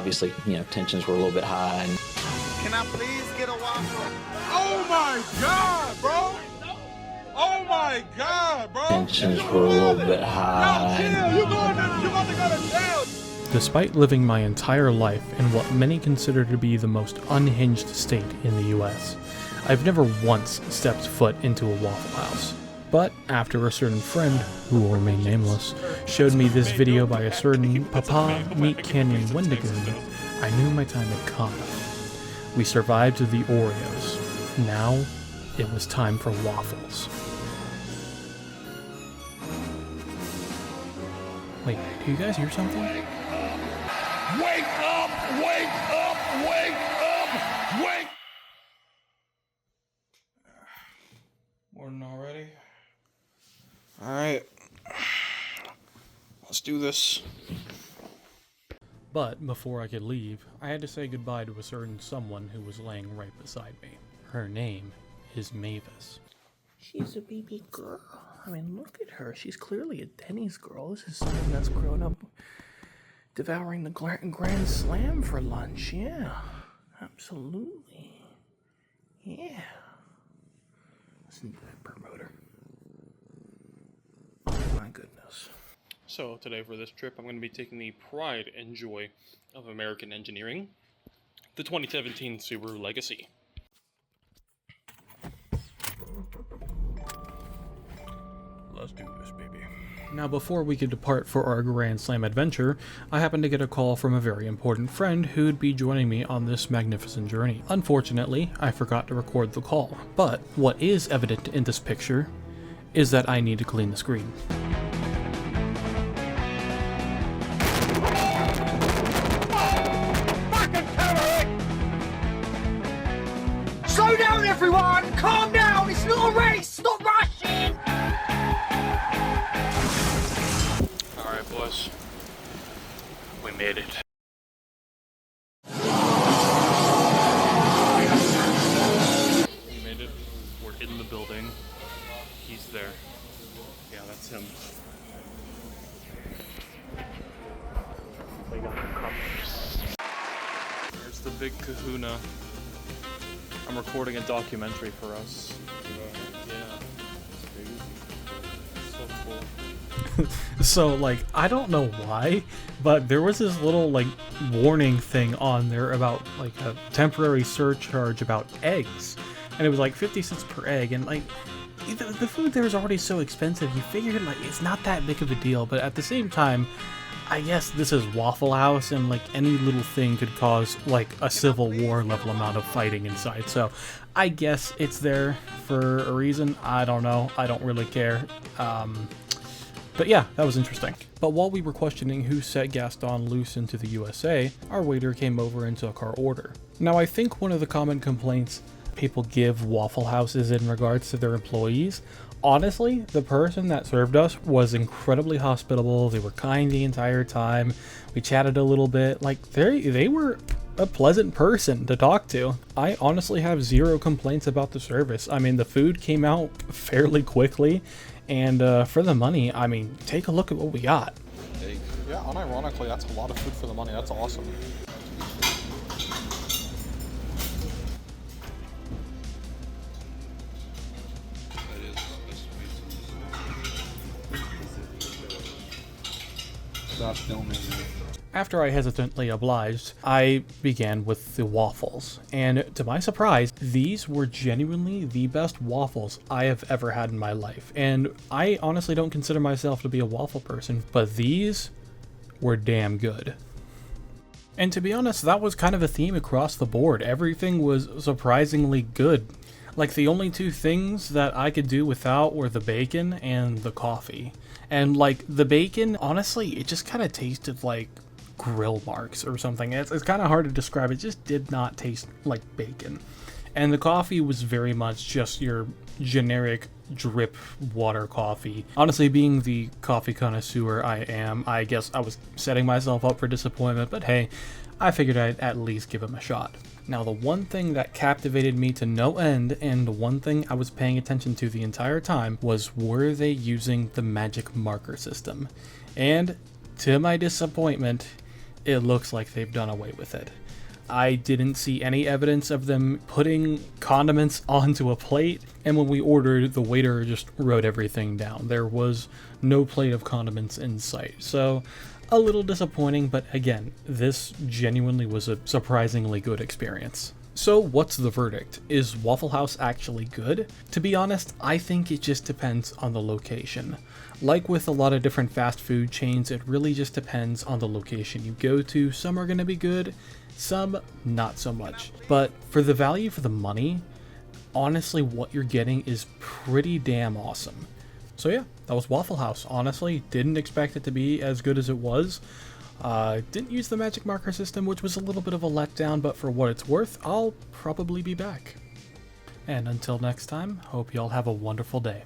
obviously, tensions were a little bit high. And can I please get a waffle? Oh my God, bro! Oh my God, bro! tensions were a little bit high. Yo, chill! You about to go to jail! Despite living my entire life in what many consider to be the most unhinged state in the US, I've never once stepped foot into a Waffle House. But after a certain friend, who will remain nameless, showed me this video by a certain Papa Meat Canyon Wendigo, I knew my time had come. We survived the Oreos. Now, it was time for waffles. Wait, do you guys hear something? Wake up! Wake up! Wake up! Wake! Morning already? Alright. Let's do this. But before I could leave, I had to say goodbye to a certain someone who was laying right beside me. Her name is Mavis. She's a baby girl. I mean, look at her. She's clearly a Denny's girl. This is someone that's grown up devouring the Grand Slam for lunch. Yeah, absolutely. Yeah. Listen to that promoter. Oh my goodness. So today for this trip, I'm going to be taking the pride and joy of American engineering, the 2017 Subaru Legacy. Let's do this, baby. Now before we could depart for our Grand Slam adventure, I happened to get a call from a very important friend who'd be joining me on this magnificent journey. Unfortunately, I forgot to record the call, but what is evident in this picture is that I need to clean the screen. Slow down, everyone! Calm down! It's not a race! Stop rushing! Alright, boys. We made it. We made it. We're in the building. He's there. Yeah, that's him. They got the cups. There's the big kahuna. I'm recording a documentary for us. Yeah. So cool. So, like, I don't know why, but there was this little, like, warning thing on there about, like, a temporary surcharge about eggs. And it was, like, 50 cents per egg. And, like, the food there is already so expensive. You figured, like, it's not that big of a deal. But at the same time, I guess this is Waffle House, and, like, any little thing could cause, like, a Civil War level amount of fighting inside. So, I guess it's there for a reason. I don't know. I don't really care. But yeah, that was interesting. But while we were questioning who set Gaston loose into the USA, our waiter came over and took our order. Now, I think one of the common complaints people give Waffle Houses in regards to their employees, honestly, the person that served us was incredibly hospitable. They were kind the entire time. We chatted a little bit. Like, they were a pleasant person to talk to. I honestly have zero complaints about the service. I mean, the food came out fairly quickly, and for the money, I mean, take a look at what we got. Yeah, unironically, that's a lot of food for the money. That's awesome. Stop filming. After I hesitantly obliged, I began with the waffles, and to my surprise, these were genuinely the best waffles I have ever had in my life. And I honestly don't consider myself to be a waffle person, but these were damn good. And to be honest, that was kind of a theme across the board. Everything was surprisingly good. Like, the only two things that I could do without were the bacon and the coffee. And, like, the bacon, honestly, it just kind of tasted like grill marks or something. It's kind of hard to describe. It just did not taste like bacon. And the coffee was very much just your generic drip water coffee. Honestly, being the coffee connoisseur I am, I guess I was setting myself up for disappointment, but hey, I figured I'd at least give them a shot. Now, the one thing that captivated me to no end, and the one thing I was paying attention to the entire time, was were they using the magic marker system? And to my disappointment, it looks like they've done away with it. I didn't see any evidence of them putting condiments onto a plate, and when we ordered, the waiter just wrote everything down. There was no plate of condiments in sight. So, a little disappointing, but again, this genuinely was a surprisingly good experience. So what's the verdict? Is Waffle House actually good? To be honest, I think it just depends on the location. Like with a lot of different fast food chains, it really just depends on the location you go to. Some are going to be good, some not so much. But for the value for the money, honestly what you're getting is pretty damn awesome. So yeah, that was Waffle House. Honestly, didn't expect it to be as good as it was. Didn't use the magic marker system, which was a little bit of a letdown, but for what it's worth, I'll probably be back. And until next time, hope y'all have a wonderful day.